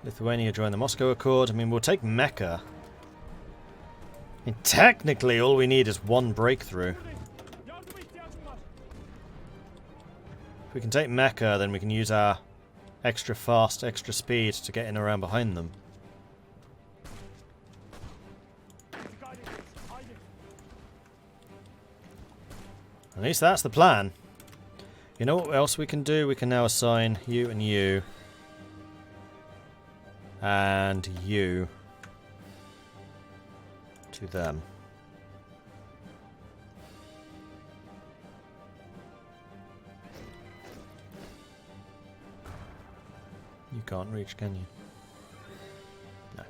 Lithuania joined the Moscow Accord. I mean, we'll take Mecca. I mean, technically, all we need is one breakthrough. If we can take Mecca, then we can use our extra fast, extra speed to get in around behind them. At least that's the plan. You know what else we can do? We can now assign you and you. And you. To them. You can't reach, can you? No.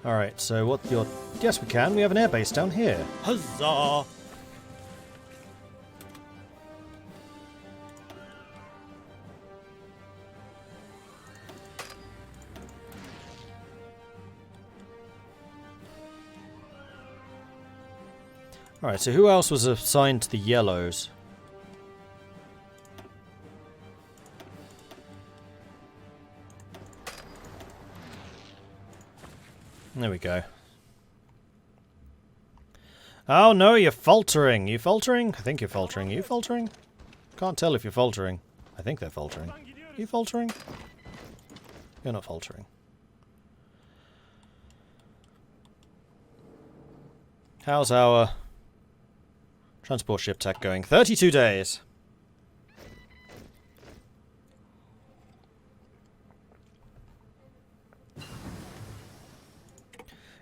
Alright, so what your... Yes, we can. We have an airbase down here. Huzzah! Alright, so who else was assigned to the yellows? There we go. Oh no, you're faltering. You faltering? I think you're faltering. Are you faltering? Can't tell if you're faltering. I think they're faltering. Are you faltering? You're not faltering. How's our transport ship tech going? 32 days.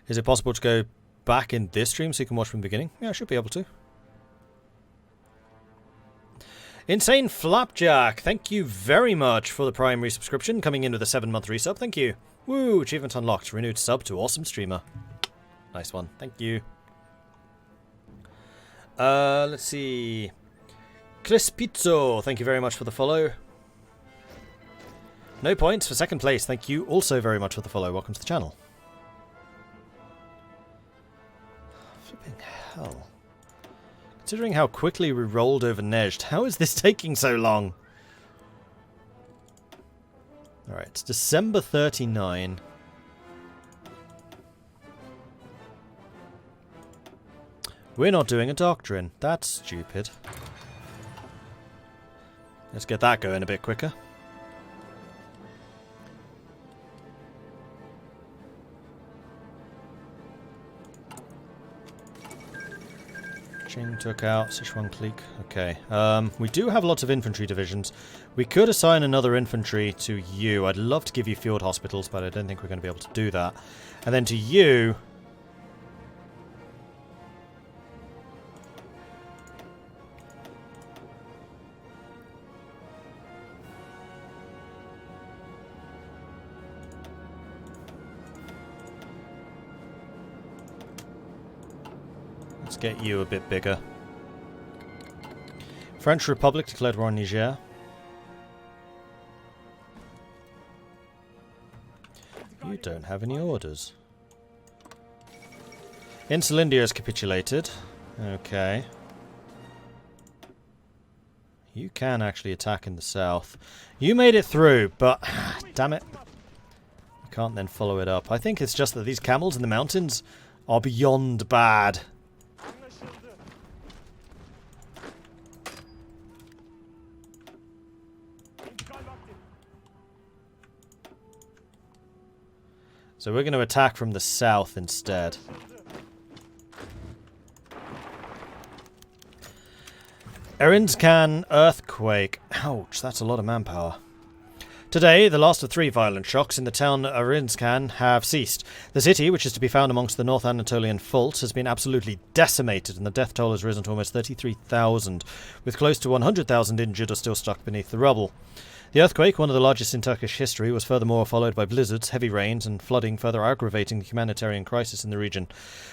Is it possible to go back in this stream so you can watch from the beginning? Yeah, I should be able to. Insane Flapjack, thank you very much for the Prime resubscription, coming in with a 7-month resub. Thank you. Woo, achievement unlocked. Renewed sub to awesome streamer. Nice one. Thank you. Let's see. Chris Pizzo, thank you very much for the follow. No points for second place. Thank you also very much for the follow. Welcome to the channel. Flipping hell. Considering how quickly we rolled over Nejd, how is this taking so long? Alright, it's December 39. We're not doing a doctrine. That's stupid. Let's get that going a bit quicker. Ching took out Sichuan clique. Okay. We do have lots of infantry divisions. We could assign another infantry to you. I'd love to give you field hospitals, but I don't think we're going to be able to do that. And then to you... Let's get you a bit bigger. French Republic declared war on Niger. You don't have any orders. Insulindia has capitulated. Okay. You can actually attack in the south. You made it through, but... damn it. I can't then follow it up. I think it's just that these camels in the mountains are beyond bad. So we're going to attack from the south instead. Erinskan earthquake. Ouch, that's a lot of manpower. Today, the last of 3 violent shocks in the town Erinskan have ceased. The city, which is to be found amongst the North Anatolian faults, has been absolutely decimated, and the death toll has risen to almost 33,000, with close to 100,000 injured or still stuck beneath the rubble. The earthquake, one of the largest in Turkish history, was furthermore followed by blizzards, heavy rains, and flooding, further aggravating the humanitarian crisis in the region.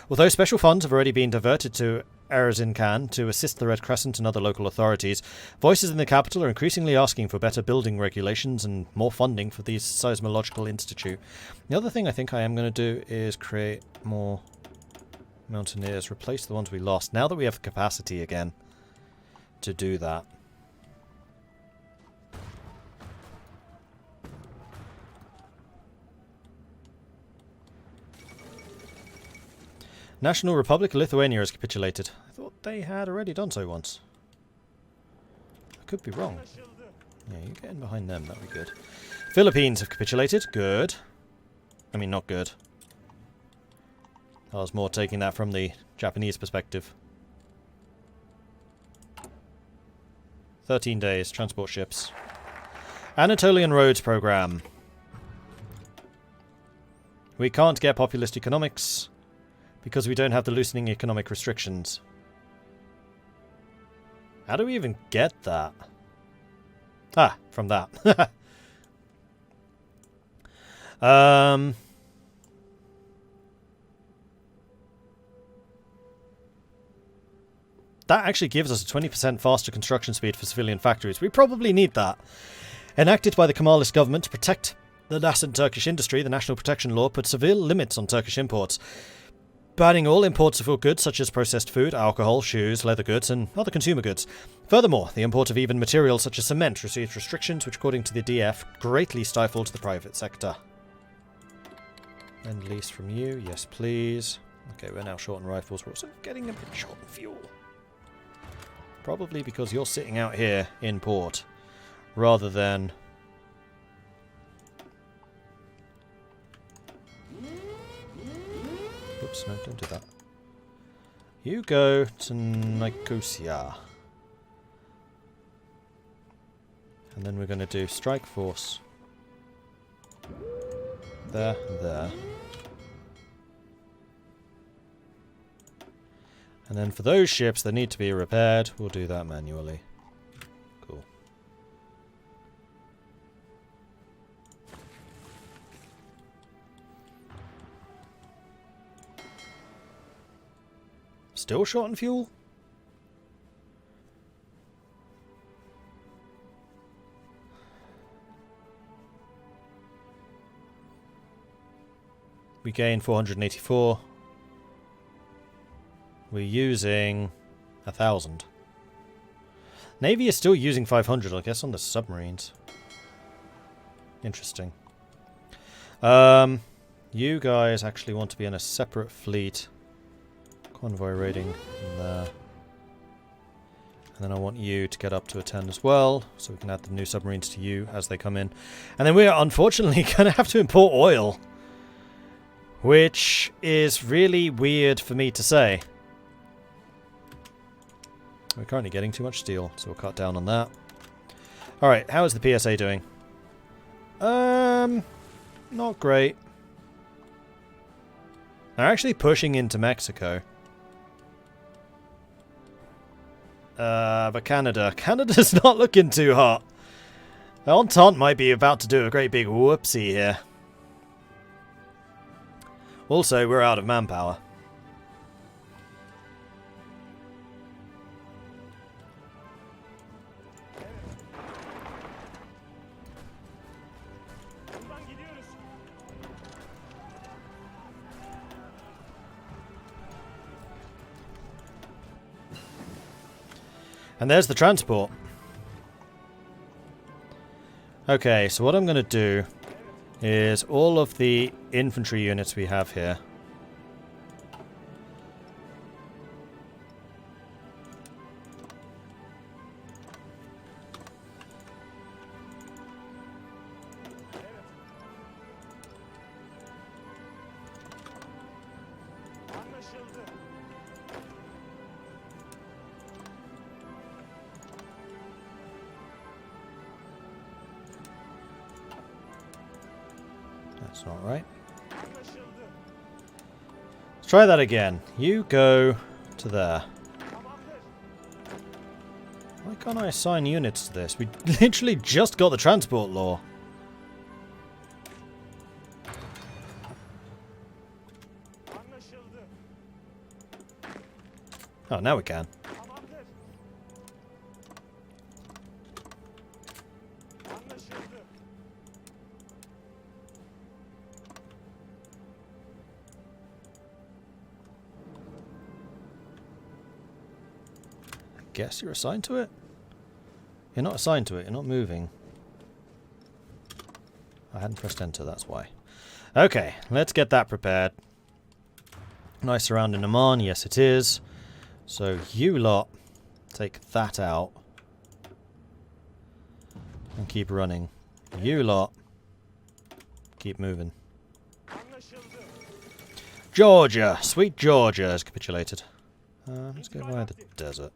Although special funds have already been diverted to Erzincan to assist the Red Crescent and other local authorities, voices in the capital are increasingly asking for better building regulations and more funding for the Seismological Institute. The other thing I think I am going to do is create more mountaineers, replace the ones we lost, now that we have the capacity again to do that. National Republic of Lithuania has capitulated. I thought they had already done so once. I could be wrong. Yeah, you get in behind them, that'd be good. Philippines have capitulated. Good. I mean, not good. I was more taking that from the Japanese perspective. 13 days, transport ships. Anatolian Roads Program. We can't get populist economics because we don't have the loosening economic restrictions. How do we even get that? Ah, from that. That actually gives us a 20% faster construction speed for civilian factories. We probably need that. Enacted by the Kemalist government to protect the nascent Turkish industry, the National Protection Law put severe limits on Turkish imports, banning all imports of goods such as processed food, alcohol, shoes, leather goods, and other consumer goods. Furthermore, the import of even materials such as cement received restrictions which, according to the DF, greatly stifled the private sector. Lend lease from you, yes please. Okay, we're now short on rifles. We're also getting a bit short on fuel. Probably because you're sitting out here in port, rather than... Oops, no, don't do that. You go to Nicosia. And then we're going to do strike force. There, there. And then for those ships that need to be repaired, we'll do that manually. Cool. Still short on fuel? We gain 484. We're using 1,000. Navy is still using 500, I guess, on the submarines. Interesting. You guys actually want to be in a separate fleet. Convoy rating there. And then I want you to get up to a 10 as well, so we can add the new submarines to you as they come in. And then we're unfortunately going to have to import oil. Which is really weird for me to say. We're currently getting too much steel, so we'll cut down on that. Alright, how is the PSA doing? Not great. They're actually pushing into Mexico. But Canada's not looking too hot. Entente might be about to do a great big whoopsie here. Also, we're out of manpower. And there's the transport. Okay, so what I'm going to do is all of the infantry units we have here. That's not right. Let's try that again. You go to there. Why can't I assign units to this? We literally just got the transport law. Oh, now we can. Guess you're assigned to it? You're not assigned to it, you're not moving. I hadn't pressed enter, that's why. Okay, let's get that prepared. Nice surrounding Oman. Yes, it is. So you lot take that out. And keep running. You lot keep moving. Georgia! Sweet Georgia has capitulated. Let's go via the desert.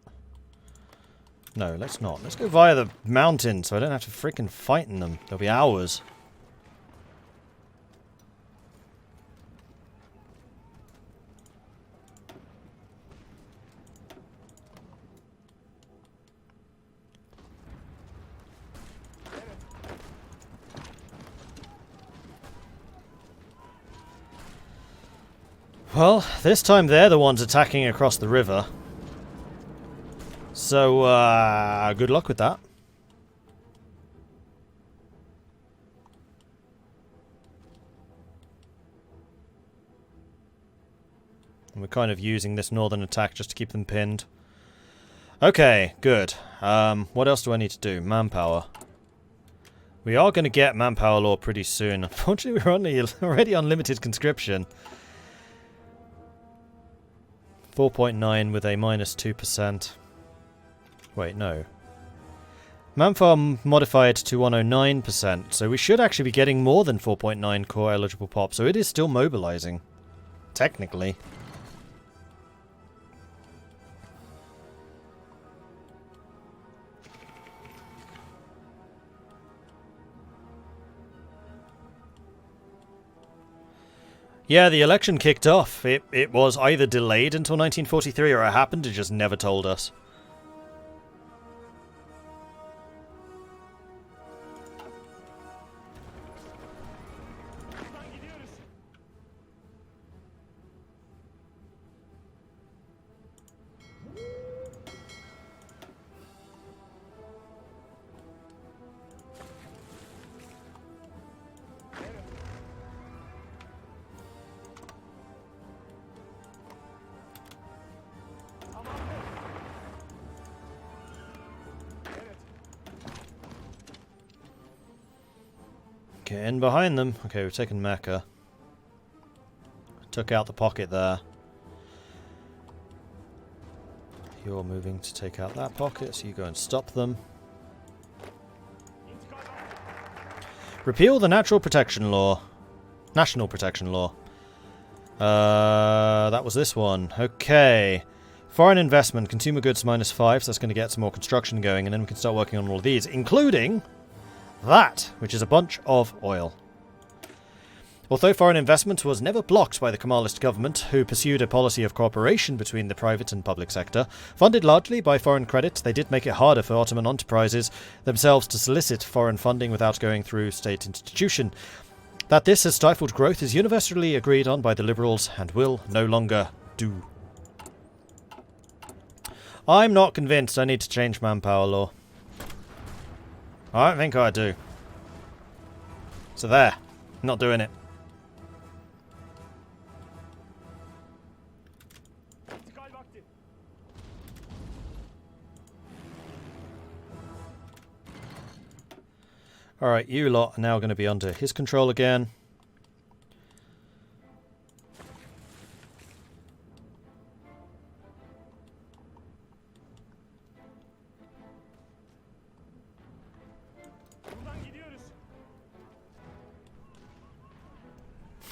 No, let's not. Let's go via the mountains so I don't have to freaking fight in them. There'll be hours. Well, this time they're the ones attacking across the river. So, good luck with that. And we're kind of using this northern attack just to keep them pinned. Okay, good. What else do I need to do? Manpower. We are going to get manpower law pretty soon. Unfortunately, we're already on limited conscription. 4.9 with a minus 2%. Wait, no. Manpower modified to 109%, so we should actually be getting more than 4.9 core eligible pop, so it is still mobilizing. Technically. Yeah, the election kicked off. It was either delayed until 1943 or it happened, it just never told us. Get in behind them. Okay, we've taken Mecca. Took out the pocket there. You're moving to take out that pocket, so you go and stop them. Repeal the Natural Protection Law. National Protection Law. That was this one. Okay. Foreign investment, consumer goods -5, so that's going to get some more construction going, and then we can start working on all of these, including that, which is a bunch of oil. Although foreign investment was never blocked by the Kemalist government, who pursued a policy of cooperation between the private and public sector, funded largely by foreign credit, they did make it harder for Ottoman enterprises themselves to solicit foreign funding without going through state institution. That this has stifled growth is universally agreed on by the liberals and will no longer do. I'm not convinced I need to change manpower law. I don't think I do. So there. Not doing it. Alright, you lot are now going to be under his control again.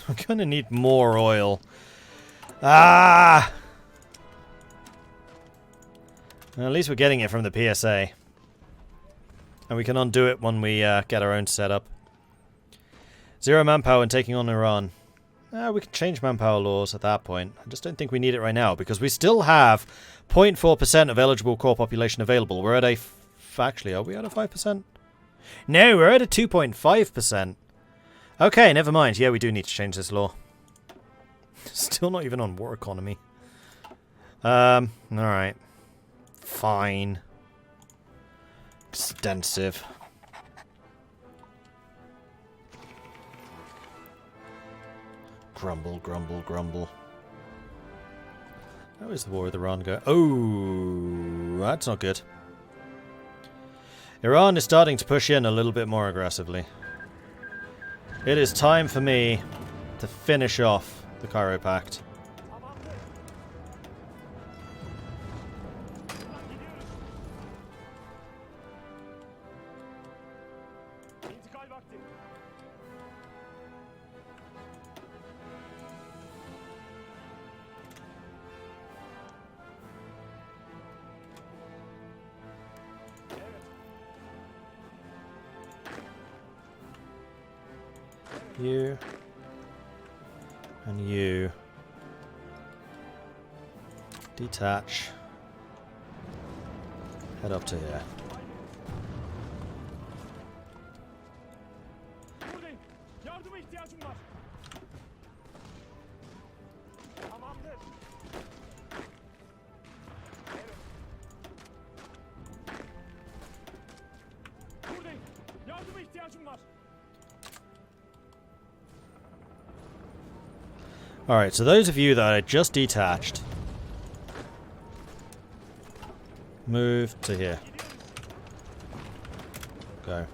I'm gonna need more oil. Ah! Well, at least we're getting it from the PSA. And we can undo it when we get our own setup. 0 manpower and taking on Iran. We can change manpower laws at that point. I just don't think we need it right now, because we still have 0.4% of eligible core population available. We're at a... Actually, are we at a 5%? No, we're at a 2.5%. Okay, never mind. Yeah, we do need to change this law. Still not even on war economy. Alright. Fine. Extensive. Grumble, grumble, grumble. How is the war with Iran go? Oh, that's not good. Iran is starting to push in a little bit more aggressively. It is time for me to finish off the Cairo Pact. You. And you. Detach. Head up to here. Alright, so those of you that I just detached, move to here. Go.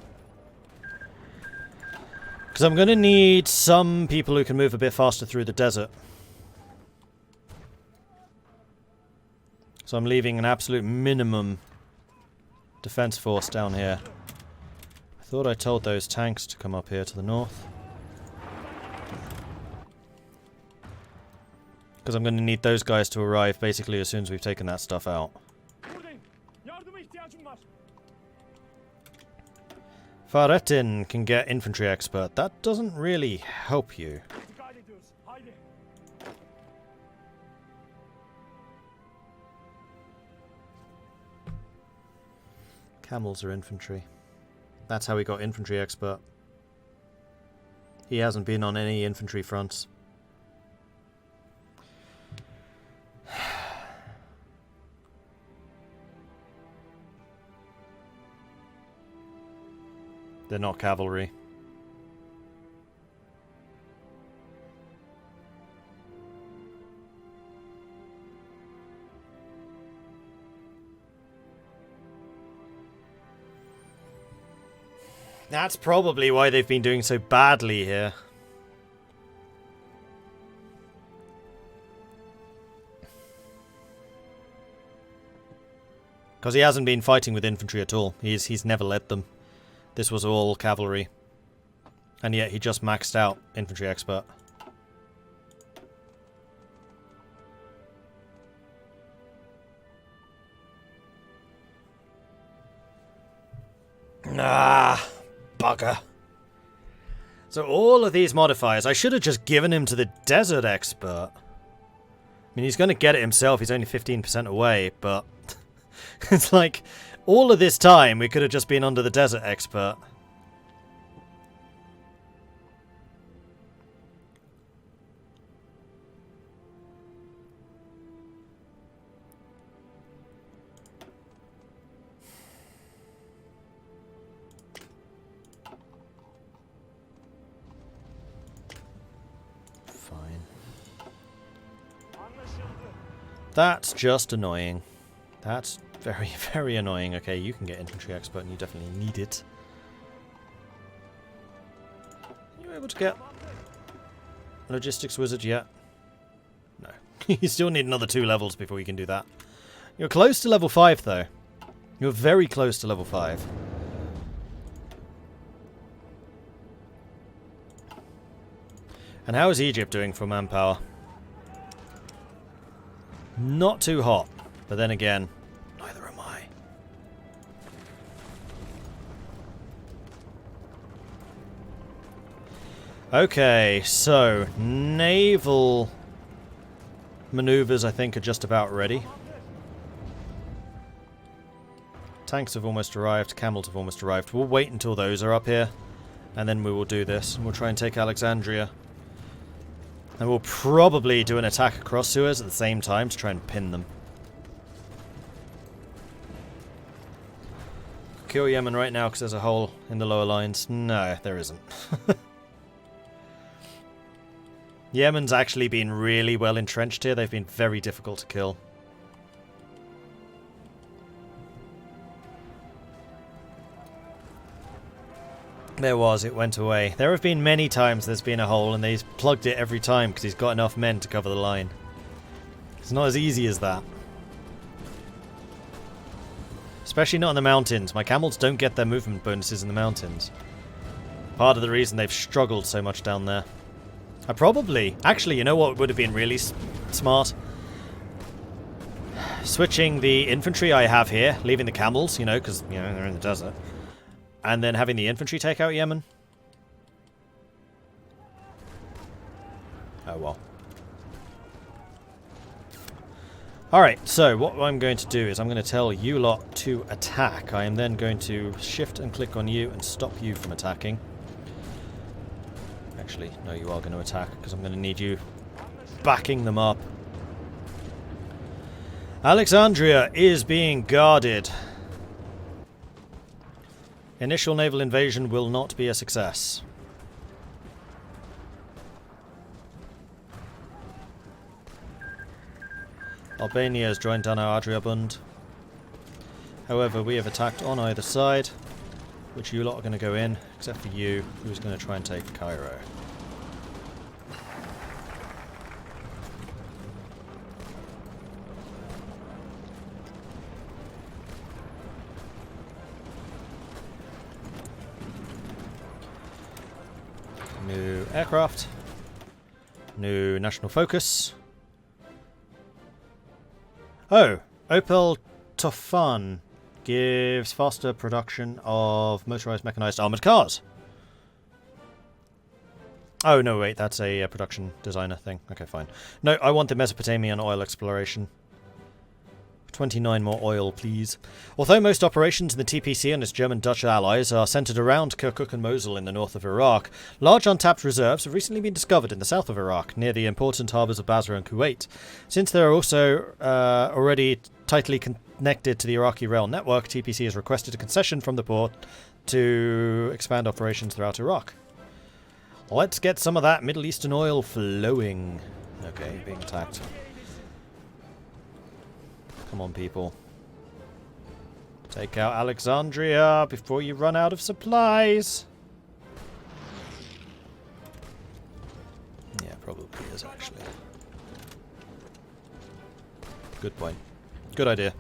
Because I'm going to need some people who can move a bit faster through the desert. So I'm leaving an absolute minimum defense force down here. I thought I told those tanks to come up here to the north. Because I'm going to need those guys to arrive basically as soon as we've taken that stuff out. Faretin can get infantry expert. That doesn't really help you. Camels are infantry. That's how he got infantry expert. He hasn't been on any infantry fronts. They're not cavalry. That's probably why they've been doing so badly here. Because he hasn't been fighting with infantry at all. He's never led them. This was all cavalry. And yet he just maxed out infantry expert. Ah, bugger. So all of these modifiers, I should have just given him to the desert expert. I mean, he's going to get it himself. He's only 15% away, but it's like all of this time we could have just been under the desert expert. Fine. That's just annoying. That's very, very annoying. Okay, you can get infantry expert and you definitely need it. Are you able to get logistics wizard yet? No. You still need another 2 levels before you can do that. You're close to level 5 though. You're very close to level 5. And how is Egypt doing for manpower? Not too hot, but then again, neither am I. Okay, so naval maneuvers I think are just about ready. Tanks have almost arrived, camels have almost arrived. We'll wait until those are up here, and then we will do this. And we'll try and take Alexandria. And we'll probably do an attack across Suez at the same time to try and pin them. Kill Yemen right now because there's a hole in the lower lines. No, there isn't. Yemen's actually been really well entrenched here. They've been very difficult to kill. There was, it went away. There have been many times there's been a hole and he's plugged it every time because he's got enough men to cover the line. It's not as easy as that. Especially not in the mountains. My camels don't get their movement bonuses in the mountains. Part of the reason they've struggled so much down there. I probably... Actually, you know what would have been really smart? Switching the infantry I have here, leaving the camels, you know, because, you know, they're in the desert. And then having the infantry take out Yemen. Oh well. Alright, so what I'm going to do is I'm going to tell you lot to attack. I am then going to shift and click on you and stop you from attacking. Actually, no, you are going to attack because I'm going to need you backing them up. Alexandria is being guarded. Initial naval invasion will not be a success. Albania has joined down our Adriabund. However, we have attacked on either side, which you lot are going to go in, except for you, who's going to try and take Cairo. New aircraft. New national focus. Oh, Opel Tofan gives faster production of motorized mechanized armored cars. Oh, no, wait, that's a production designer thing. Okay, fine. No, I want the Mesopotamian oil exploration. 29 more oil, please. Although most operations in the TPC and its German-Dutch allies are centered around Kirkuk and Mosul in the north of Iraq, large untapped reserves have recently been discovered in the south of Iraq, near the important harbours of Basra and Kuwait. Since they are also already tightly connected to the Iraqi rail network, TPC has requested a concession from the port to expand operations throughout Iraq. Let's get some of that Middle Eastern oil flowing. Okay, being attacked. Come on, people. Take out Alexandria before you run out of supplies. Yeah, probably is, actually. Good point. Good idea.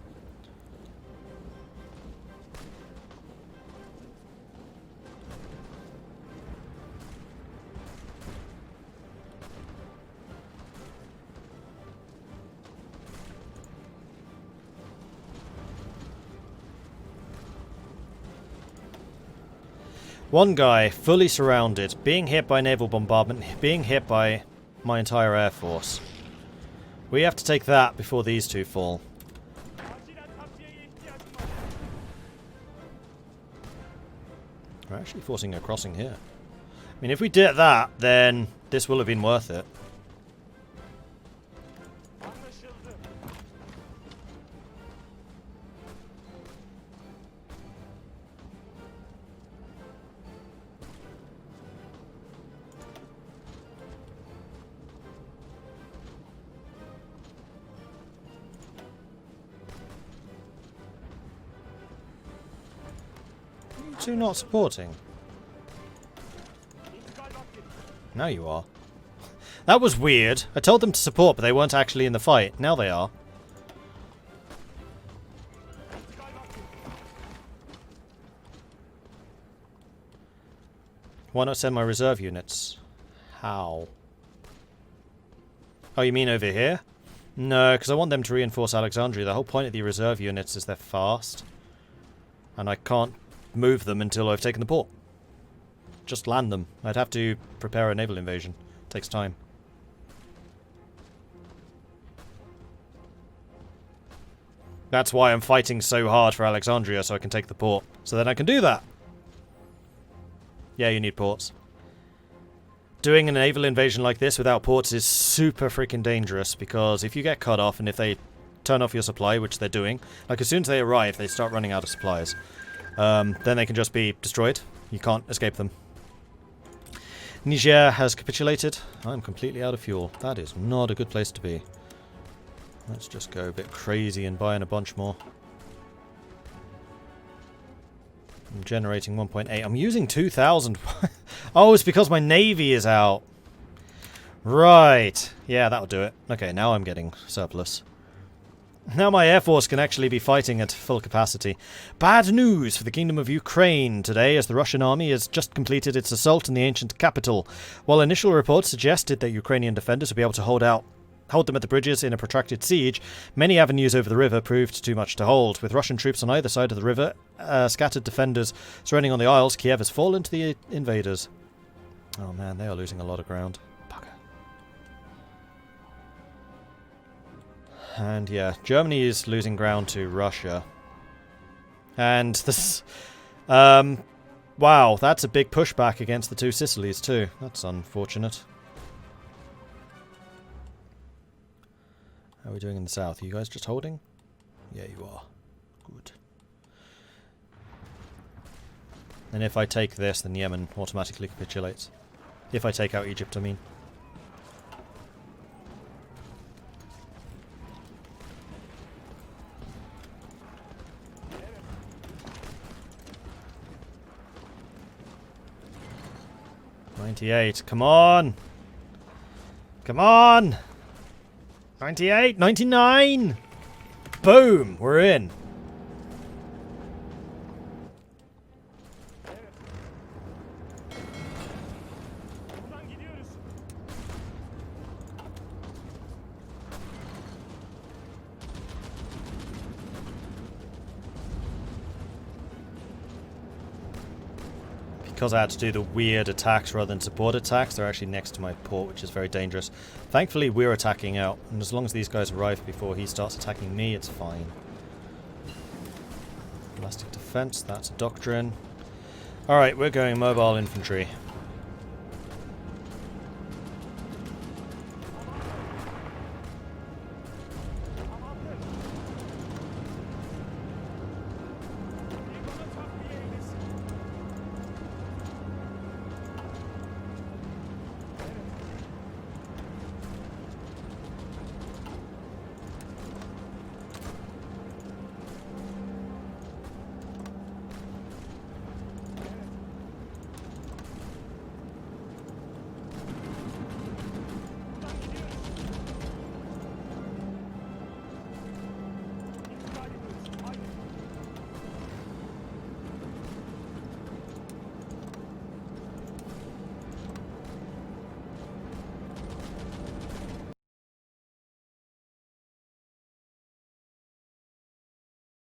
One guy, fully surrounded, being hit by naval bombardment, being hit by my entire air force. We have to take that before these two fall. We're actually forcing a crossing here. I mean, if we did that, then this will have been worth it. You not supporting? Now you are. That was weird. I told them to support, but they weren't actually in the fight. Now they are. Why not send my reserve units? How? Oh, you mean over here? No, because I want them to reinforce Alexandria. The whole point of the reserve units is they're fast. And I can't move them until I've taken the port. Just land them. I'd have to prepare a naval invasion. Takes time. That's why I'm fighting so hard for Alexandria, so I can take the port. So then I can do that. Yeah, you need ports. Doing a naval invasion like this without ports is super freaking dangerous, because if you get cut off and if they turn off your supply, which they're doing, like as soon as they arrive, they start running out of supplies. Then they can just be destroyed. You can't escape them. Niger has capitulated. I'm completely out of fuel. That is not a good place to be. Let's just go a bit crazy and buy in a bunch more. I'm generating 1.8. I'm using 2,000. Oh, it's because my navy is out. Right. Yeah, that'll do it. Okay, now I'm getting surplus. Now my air force can actually be fighting at full capacity. Bad news for the Kingdom of Ukraine today, as the Russian army has just completed its assault on the ancient capital. While initial reports suggested that Ukrainian defenders would be able to hold them at the bridges in a protracted siege, many avenues over the river proved too much to hold. With Russian troops on either side of the river, scattered defenders surrounding on the isles, Kiev has fallen to the invaders. Oh man, they are losing a lot of ground. Bugger. And yeah, Germany is losing ground to Russia. And this... wow, that's a big pushback against the two Sicilies too. That's unfortunate. How are we doing in the south? Are you guys just holding? Yeah, you are. Good. And if I take this, then Yemen automatically capitulates. If I take out Egypt, I mean. $98, come on! Come on! 98, 99! Boom! We're in. Because I had to do the weird attacks rather than support attacks, they're actually next to my port, which is very dangerous. Thankfully, we're attacking out, and as long as these guys arrive before he starts attacking me, it's fine. Elastic defense, that's a doctrine. Alright, we're going mobile infantry.